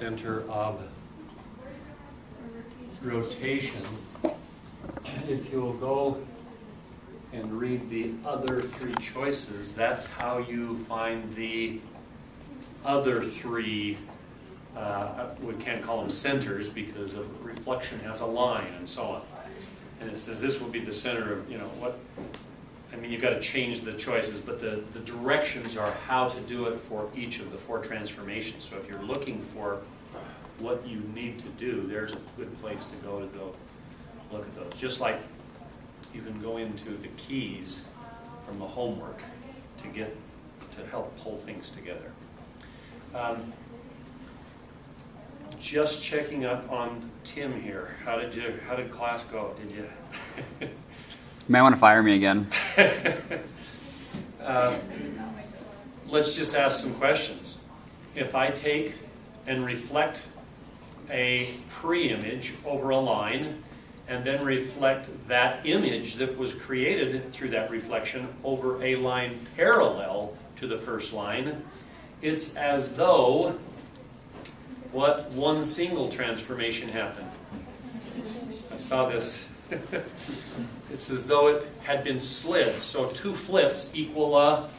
center of rotation. If you'll go and read the other three choices, that's how you find the other three, we can't call them centers because a reflection has a line and so on. And it says this will be the center of, you know, what, I mean, you've got to change the choices, but the directions are how to do it for each of the four transformations. So if you're looking for what you need to do, there's a good place to go look at those. Just like you can go into the keys from the homework to help pull things together. Just checking up on Tim here. How did class go? Did you? You might want to fire me again. Let's just ask some questions. If I take and reflect a pre-image over a line and then reflect that image that was created through that reflection over a line parallel to the first line, it's as though what one single transformation happened. I saw this. It's as though it had been slid. So two flips equal a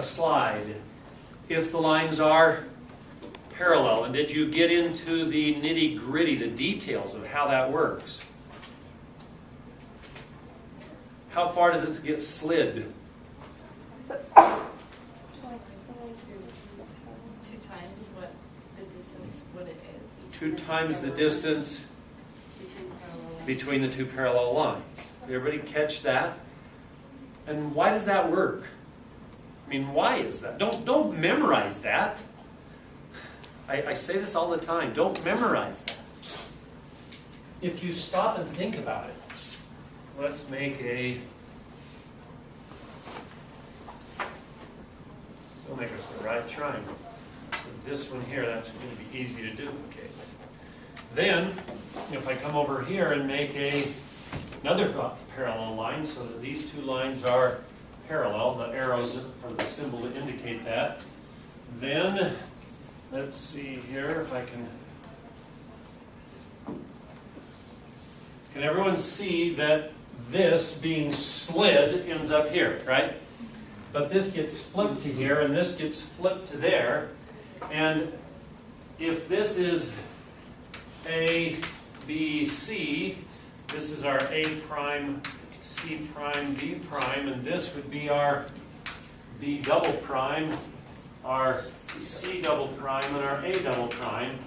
slide. If the lines are parallel, and did you get into the nitty-gritty, the details of how that works? How far does it get slid? 2 times what the distance, what it is. 2 times the distance between the two parallel lines. Did everybody catch that? And why does that work? I mean, why is that? Don't memorize that. I say this all the time. Don't memorize that. If you stop and think about it, let's make we'll make us a right triangle. So this one here, that's going to be easy to duplicate. Then, if I come over here and make another parallel line so that these two lines are parallel, the arrows are the symbol to indicate that, then let's see here if I can everyone see that this being slid ends up here, right? But this gets flipped to here and this gets flipped to there. And if this is A, B, C, this is our A prime, C prime, B prime, and this would be our B double prime, our C double prime, and our A double prime.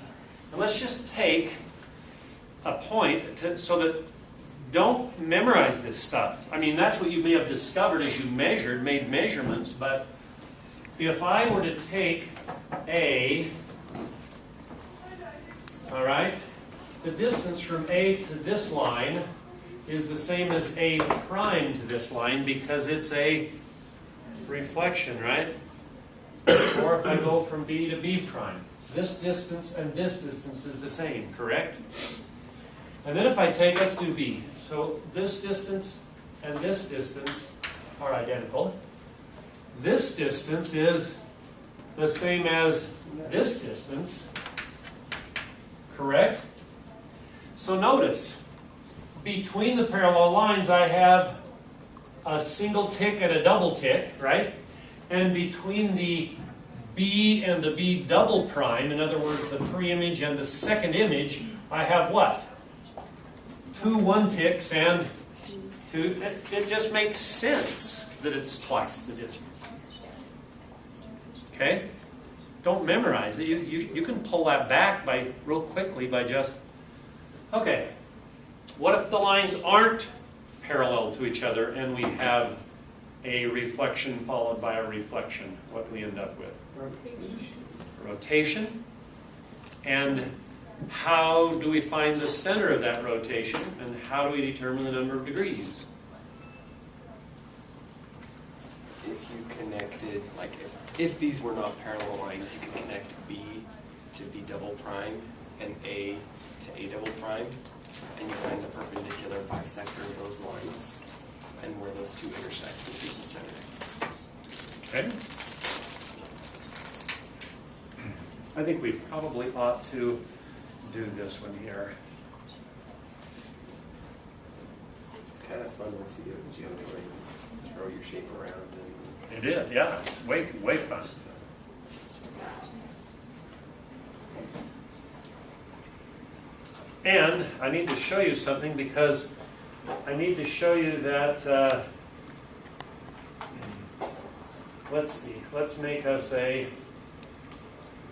And let's just take a point so that don't memorize this stuff. I mean, that's what you may have discovered as you made measurements, but if I were to take A, all right, the distance from A to this line is the same as A prime to this line because it's a reflection, right? Or if I go from B to B prime, this distance and this distance is the same, correct? And then if I take, let's do B. So this distance and this distance are identical. This distance is the same as this distance, correct? So notice, between the parallel lines I have a single tick and a double tick, right? And between the B and the B double prime, in other words, the pre-image and the second image, I have what? 2 one-ticks and 2. It just makes sense that it's twice the distance. Okay? Don't memorize it. You can pull that back real quickly by just... Okay. What if the lines aren't parallel to each other and we have a reflection followed by a reflection? What do we end up with? Rotation. And how do we find the center of that rotation, and how do we determine the number of degrees? If you connected, like if these were not parallel lines, you could connect B to B double prime and A to A double prime, and you find the perpendicular bisector of those lines, and where those two intersect would be the center. Okay. I think we probably ought to do this one here. It's kind of fun once you do it in GeoDory, and throw your shape around and. It is, yeah, it's way fun. And I need to show you something because I need to show you that, let's see, let's make us a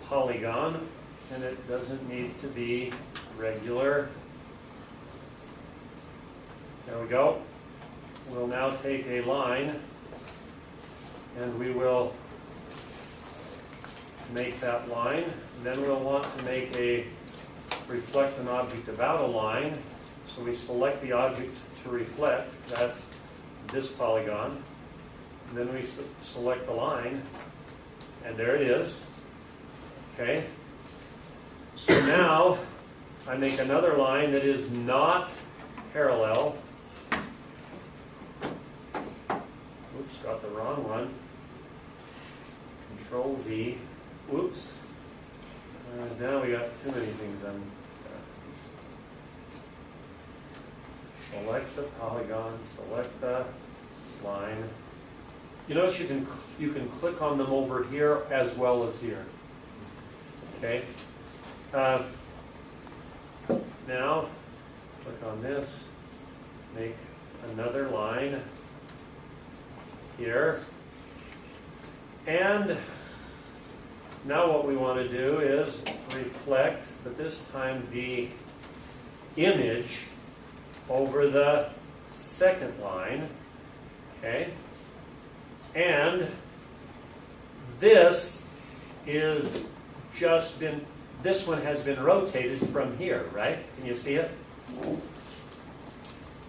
polygon, and it doesn't need to be regular. There we go. We'll now take a line and we will make that line. Then we'll want to make a reflect an object about a line. So we select the object to reflect. That's this polygon. And then we select the line, and there it is. Okay. So now I make another line that is not parallel. Oops, got the wrong one. Control Z. Oops. Now we got too many things on. Select the polygon, select the line. You notice you can click on them over here as well as here. Okay. Now click on this. Make another line here. And now what we want to do is reflect, but this time the image over the second line. Okay. And this is just been, this one has been rotated from here, right? Can you see it?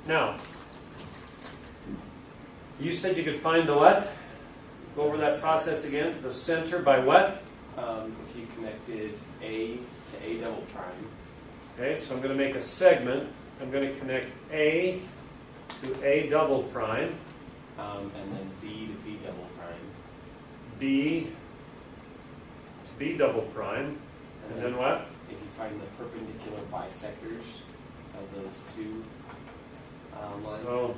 Now, you said you could find the what? Go over that process again. The center by what? If you connected A to A double prime. Okay, so I'm going to make a segment. I'm going to connect A to A double prime. And then B to B double prime. B to B double prime. And then what? If you find the perpendicular bisectors of those two lines. So,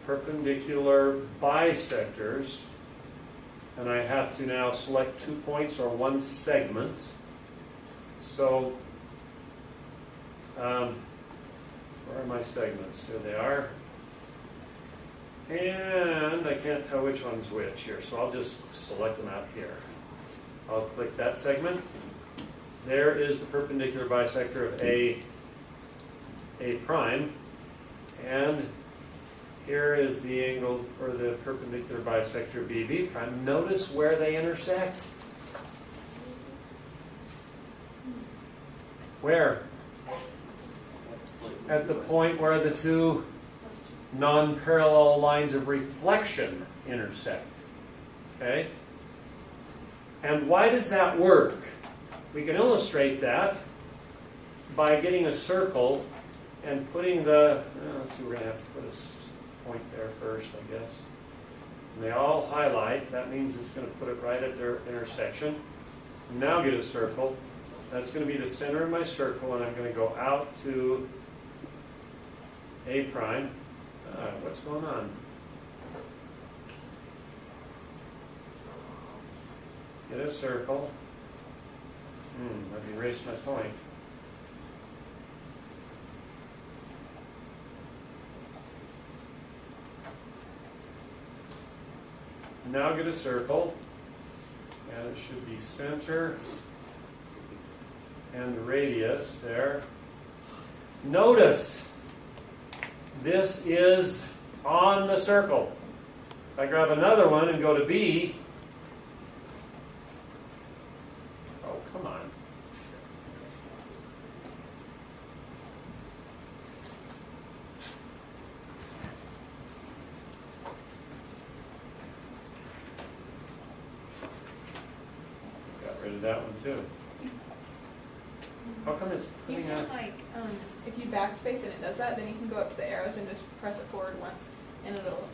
perpendicular bisectors. And I have to now select 2 points or one segment. So, where are my segments? Here they are. And I can't tell which one's which here, so I'll just select them out here. I'll click that segment. There is the perpendicular bisector of A prime. And here is the angle for the perpendicular bisector of B prime. Notice where they intersect. Where? At the point where the two non-parallel lines of reflection intersect. Okay? And why does that work? We can illustrate that by getting a circle and putting the, let's see, we're going to have to put a point there first, I guess. And they all highlight. That means it's going to put it right at their intersection. Now get a circle. That's going to be the center of my circle, and I'm going to go out to A prime. What's going on? Get a circle. I've erased my point. Now get a circle, and it should be center and radius there. Notice this is on the circle. If I grab another one and go to B, oh, come on. Got rid of that one too. How come it's You putting can out? like, if you backspace and it does that, then you can go up to the arrows and just press it forward once, and it'll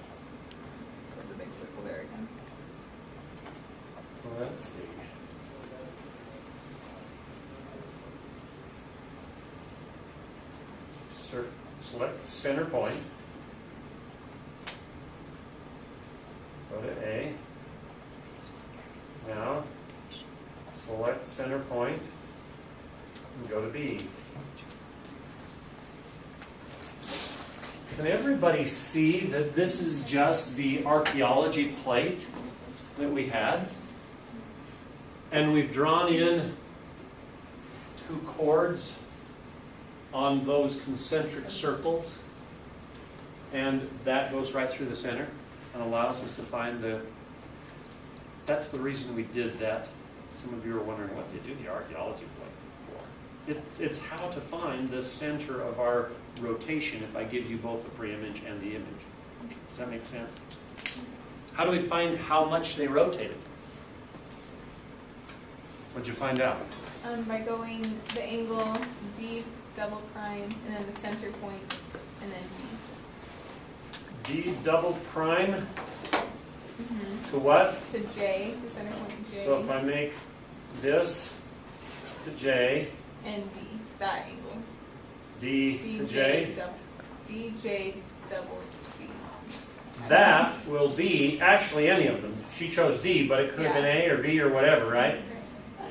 put the big circle there again. Well, let's see. select center point. Go to A. Now, select center point and go to B. Can everybody see that this is just the archaeology plate that we had? And we've drawn in 2 chords on those concentric circles, and that goes right through the center and allows us to find the, that's the reason we did that. Some of you are wondering what you do the archaeology plate for. It's how to find the center of our rotation if I give you both the pre-image and the image. Does that make sense? How do we find how much they rotated? What'd you find out? By going the angle D double prime and then the center point and then D. D double prime Mm-hmm. to what? To J, the center point J. So if I make this to J, and D, that angle. D to J, DJ double D. that will be, actually any of them. She chose D, but it could have been A or B or whatever, right?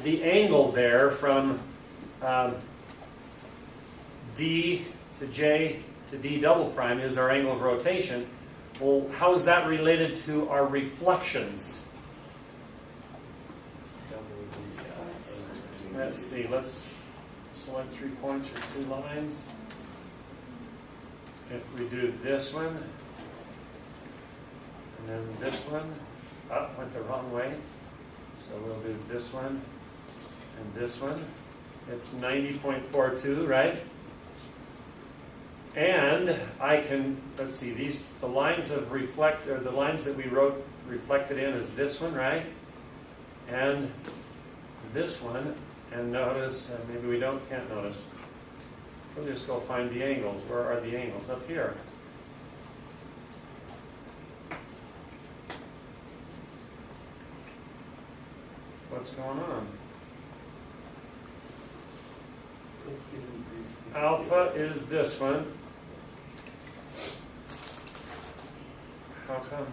The angle there from D to J to D double prime is our angle of rotation. Well, how is that related to our reflections? Let's see, let's select 3 points or 2 lines. If we do this one, and then this one, went the wrong way. So we'll do this one and this one. It's 90.42, right? And I can, let's see, the lines of reflect, or the lines that we wrote reflected in is this one, right? And this one, and notice, maybe we can't notice. We'll just go find the angles. Where are the angles? Up here. What's going on? Alpha is this one. How come?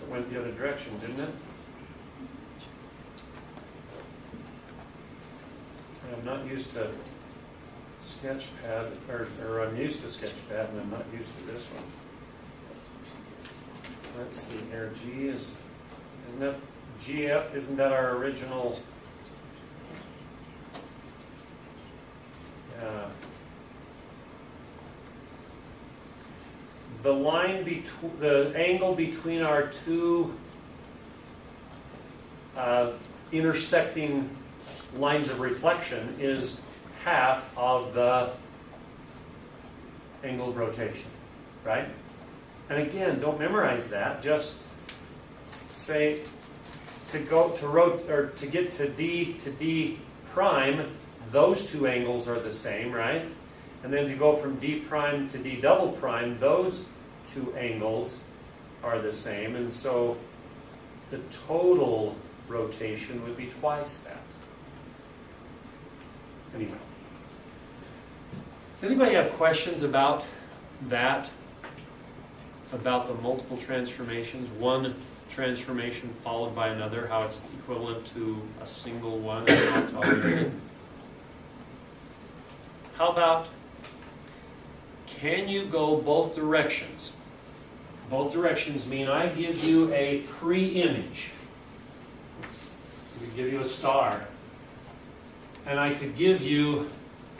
It went the other direction, didn't it? I'm not used to Sketchpad, or I'm used to Sketchpad, and I'm not used to this one. Let's see here. G is, isn't that GF? Isn't that our original? The line between, the angle between our 2 intersecting lines of reflection is half of the angle of rotation, right? And again, don't memorize that. Just say to get to D prime, those 2 angles are the same, right? And then to go from D prime to D double prime, those 2 angles are the same, and so the total rotation would be twice that. Anyway, does anybody have questions about that? About the multiple transformations, one transformation followed by another, how it's equivalent to a single one and not tolerated? How about, can you go both directions? Both directions mean I give you a pre-image. We give you a star. And I could give you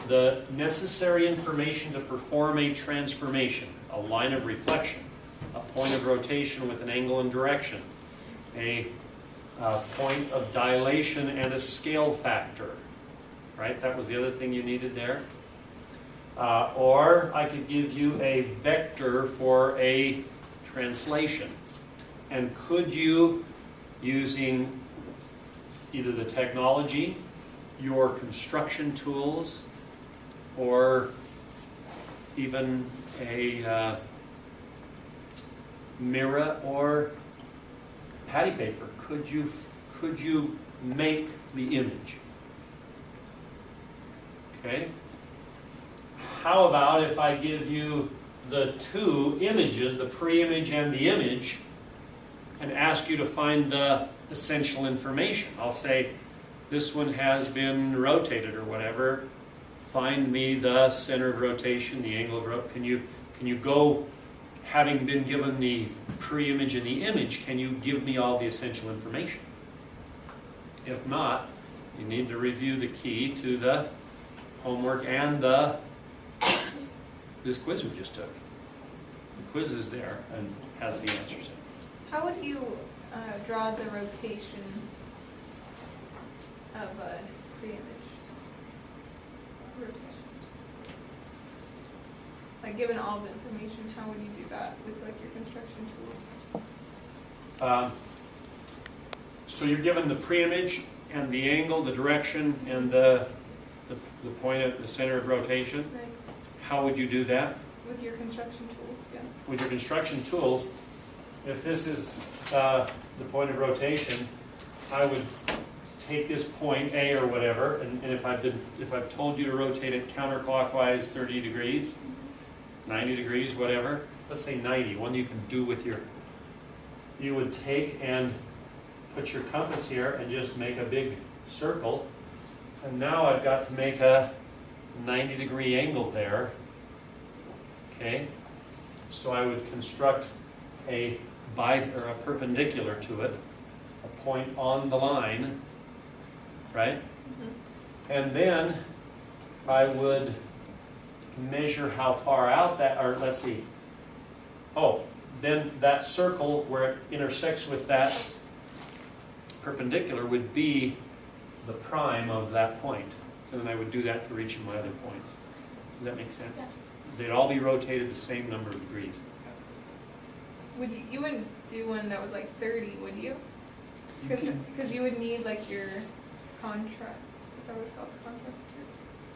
the necessary information to perform a transformation, a line of reflection, a point of rotation with an angle and direction, a point of dilation and a scale factor, right? That was the other thing you needed there. Or I could give you a vector for a translation. And could you, using either the technology, your construction tools, or even a mirror or patty paper, could you make the image? Okay? how about if I give you the two images, the pre-image and the image, and ask you to find the essential information? I'll say, this one has been rotated or whatever. Find me the center of rotation, the angle of rotation. Can you go, having been given the pre-image and the image, can you give me all the essential information? If not, you need to review the key to the homework and this quiz we just took. The quiz is there and has the answers in it. How would you draw the rotation of a pre-image? Rotation. Like, given all the information, how would you do that with like your construction tools? So you're given the pre-image and the angle, the direction, and the point at the center of rotation. Right. How would you do that? With your construction tools, yeah. With your construction tools, if this is the point of rotation, I would take this point A or whatever, and if I've told you to rotate it counterclockwise 30 degrees, 90 degrees, whatever, let's say 90, one you can do with you would take and put your compass here and just make a big circle, and now I've got to make a 90-degree angle there. Okay, so I would construct a perpendicular to it, a point on the line, right? Mm-hmm. And then I would measure how far out that, or let's see. Oh, then that circle where it intersects with that perpendicular would be the prime of that point. And then I would do that for each of my other points. Does that make sense? Yeah. They'd all be rotated the same number of degrees. Would you wouldn't do one that was like 30, would you? You Because can- you would need like your contract. Is that what it's called? Contractor?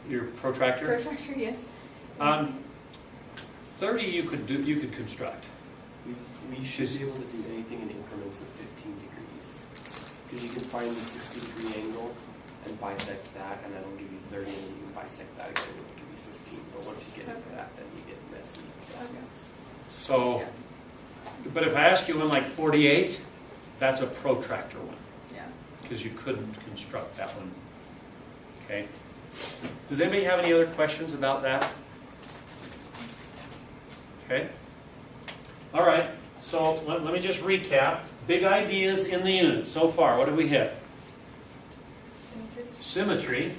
Your protractor? Protractor, yes. 30 you could construct. We should be able to do anything in increments of 15 degrees. Because you can find the 60-degree angle and bisect that, and that'll give you 30, and you can bisect that again, and it'll give you 15. But once you get into that, then you get messy. So, but if I ask you one like 48, that's a protractor one, Yeah. because you couldn't construct that one. Okay? Does anybody have any other questions about that? Okay? All right, so let me just recap. Big ideas in the unit so far. What did we hit? Symmetry.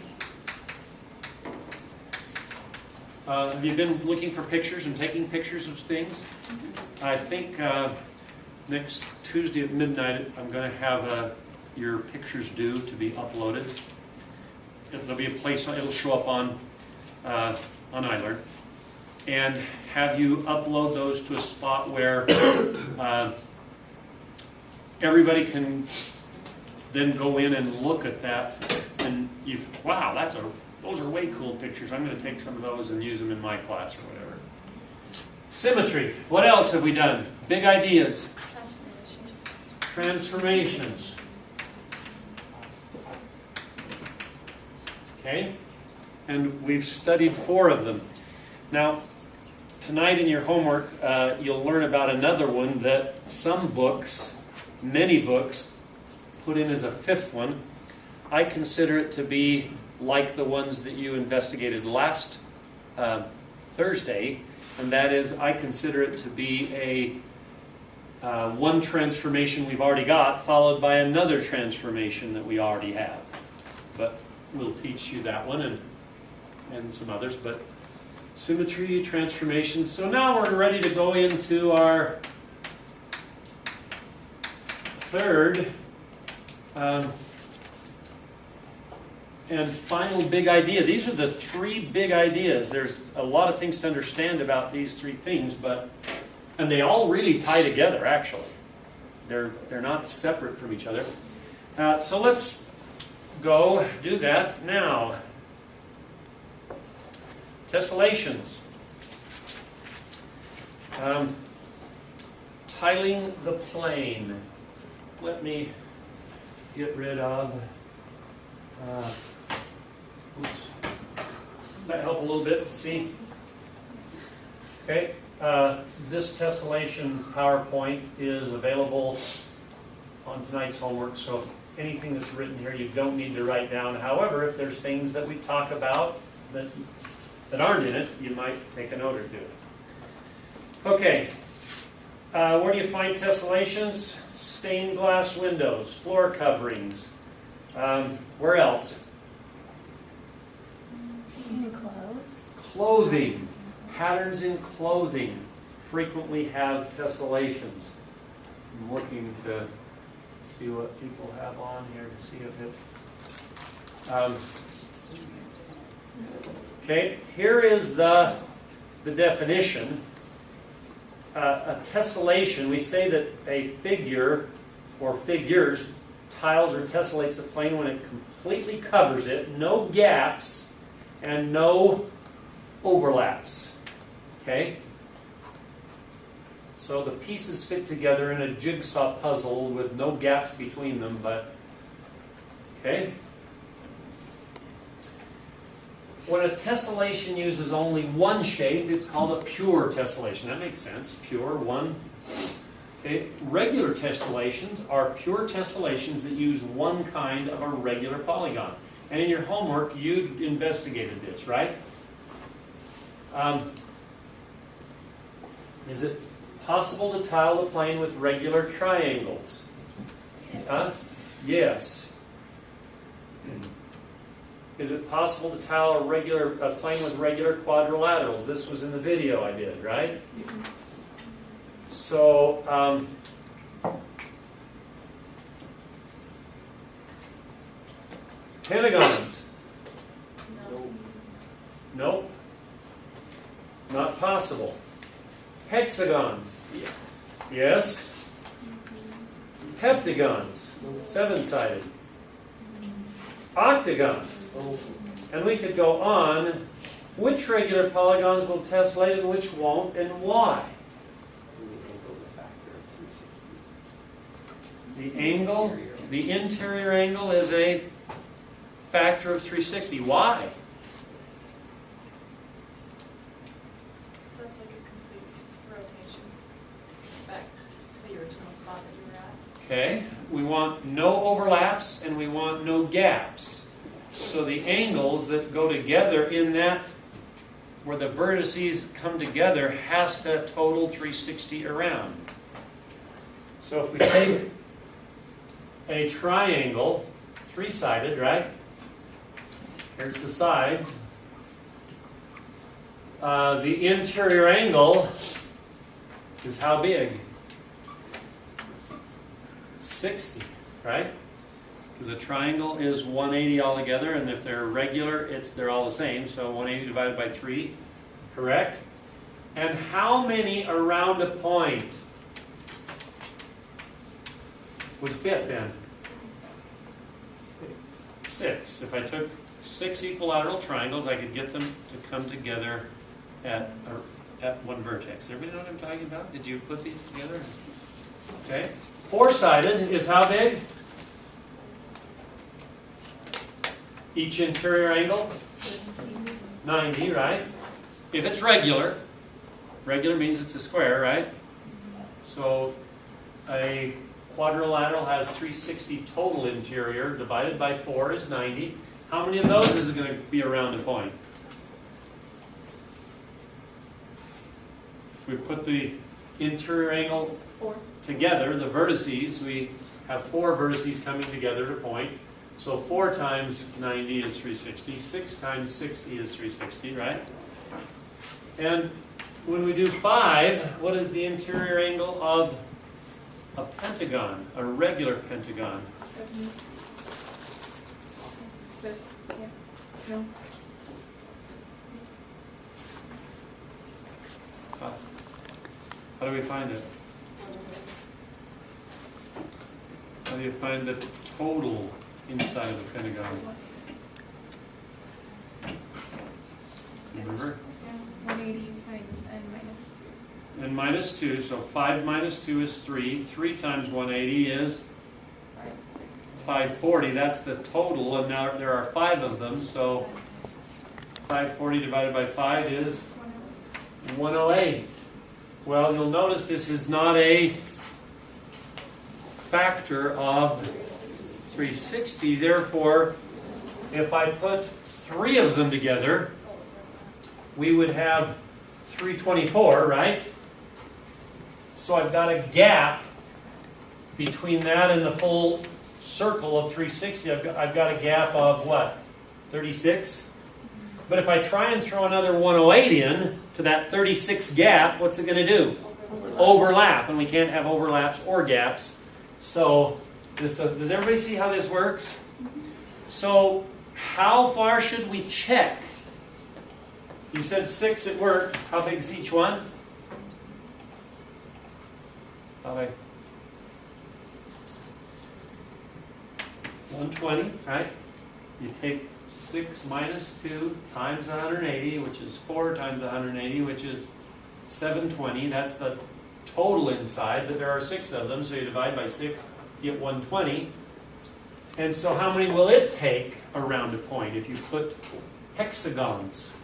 Have you been looking for pictures and taking pictures of things? I think next Tuesday at midnight I'm going to have your pictures due to be uploaded. There'll be a place, it'll show up on iLearn. And have you upload those to a spot where everybody can then go in and look at that, and wow, those are way cool pictures. I'm going to take some of those and use them in my class or whatever. Symmetry. What else have we done? Big ideas. Transformations. Okay? And we've studied 4 of them. Now, tonight in your homework, you'll learn about another one that some books, many books, put in as a 5th one. I consider it to be like the ones that you investigated last Thursday, and that is, I consider it to be a one transformation we've already got, followed by another transformation that we already have. But we'll teach you that one and some others. But symmetry, transformations. So now we're ready to go into our third and final big idea. These are the 3 big ideas. There's a lot of things to understand about these 3 things, and they all really tie together, actually. They're not separate from each other. So let's go do that now. Tessellations. Tiling the plane. Let me get rid of... oops. Does that help a little bit to see? Okay, this tessellation PowerPoint is available on tonight's homework, so if anything that's written here you don't need to write down. However, if there's things that we talk about that aren't in it, you might take a note or two. Okay, where do you find tessellations? Stained glass windows, floor coverings. Where else? Clothing. Patterns in clothing frequently have tessellations. I'm looking to see what people have on here to see if it. Okay, here is the definition. A tessellation, we say that a figure or figures tiles or tessellates a plane when it completely covers it, no gaps and no overlaps. Okay? So the pieces fit together in a jigsaw puzzle with no gaps between them, but okay? When a tessellation uses only one shape, it's called a pure tessellation. That makes sense. Pure, one. Okay. Regular tessellations are pure tessellations that use one kind of a regular polygon. And in your homework, you investigated this, right? Is it possible to tile the plane with regular triangles? Yes. Is it possible to tile a plane with regular quadrilaterals? This was in the video I did, right? So, pentagons? Nope. Not possible. Hexagons? Yes. Yes. Heptagons? 7-sided. Octagons? And we could go on. Which regular polygons will tessellate and which won't, and why? And the angle's a factor of 360. The angle, the interior angle is a factor of 360. Why? So it's like a complete rotation back to the original spot that you were at. Okay, we want no overlaps and we want no gaps. So the angles that go together in that, where the vertices come together, has to total 360 around. So if we take a triangle, 3-sided, right? Here's the sides. The interior angle is how big? 60, right? Because a triangle is 180 altogether, and if they're regular, they're all the same, so 180 divided by 3, correct? And how many around a point would fit then? 6. If I took 6 equilateral triangles, I could get them to come together at one vertex. Everybody know what I'm talking about? Did you put these together? Okay. 4-sided is how big? Each interior angle? 90, right? If it's regular means it's a square, right? So a quadrilateral has 360 total interior, divided by 4 is 90. How many of those is it going to be around the point? If we put the interior angle 4. together, the vertices, we have 4 vertices coming together to point. So 4 times 90 is 360, 6 times 60 is 360, right? And when we do 5, what is the interior angle of a pentagon, a regular pentagon? 70. Just, yeah. No. How do we find it? How do you find the total inside of the pentagon? Remember? 180 times n minus 2. And minus 2, so 5 minus 2 is 3. 3 times 180 is 540. That's the total, and now there are 5 of them, so 540 divided by 5 is 108. Well, you'll notice this is not a factor of 360. Therefore, if I put 3 of them together, we would have 324, right? So I've got a gap between that and the full circle of 360. I've got a gap of what? 36? But if I try and throw another 108 in to that 36 gap, what's it going to do? Overlap, and we can't have overlaps or gaps. So, does everybody see how this works? So, how far should we check? You said 6 at work. How big is each one? Thought I 120, right? You take 6 minus 2 times 180, which is 4 times 180, which is 720. That's the total inside, but there are 6 of them, so you divide by 6, you get 120. And so how many will it take around a point if you put hexagons?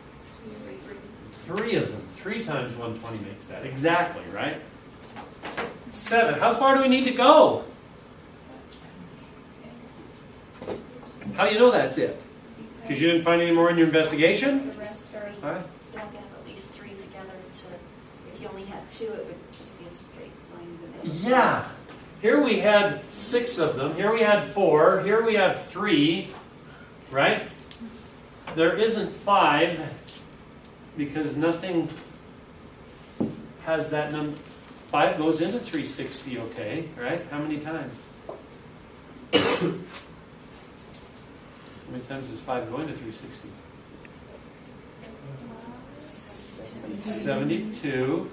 3 of them. 3 times 120 makes that. Exactly, right? 7. How far do we need to go? How do you know that's it? Because you didn't find any more in your investigation? The rest are, All right. You have to have at least 3 together to, if you only had 2, it would just be a straight line. Yeah. Here we had 6 of them. Here we had 4. Here we have 3. Right? There isn't 5 because nothing has that number. 5 goes into 360, okay? Right? How many times? How many times does 5 go into 360? 72.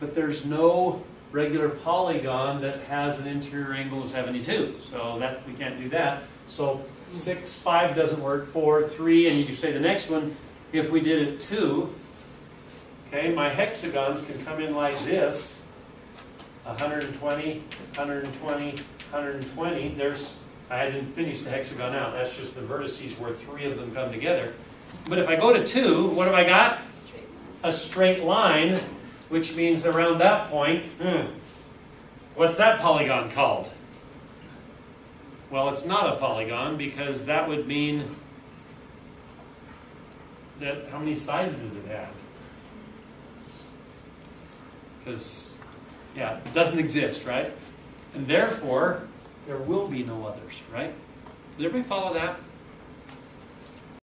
But there's no regular polygon that has an interior angle of 72. So that we can't do that. So 6, 5 doesn't work. 4, 3, and you can say the next one, if we did it 2, okay, my hexagons can come in like this. 120, 120, 120. I didn't finish the hexagon out. That's just the vertices where 3 of them come together. But if I go to 2, what have I got? Straight line. A straight line, which means around that point, what's that polygon called? Well, it's not a polygon because that would mean that how many sides does it have? Because, yeah, it doesn't exist, right? And therefore, there will be no others, right? Does everybody follow that?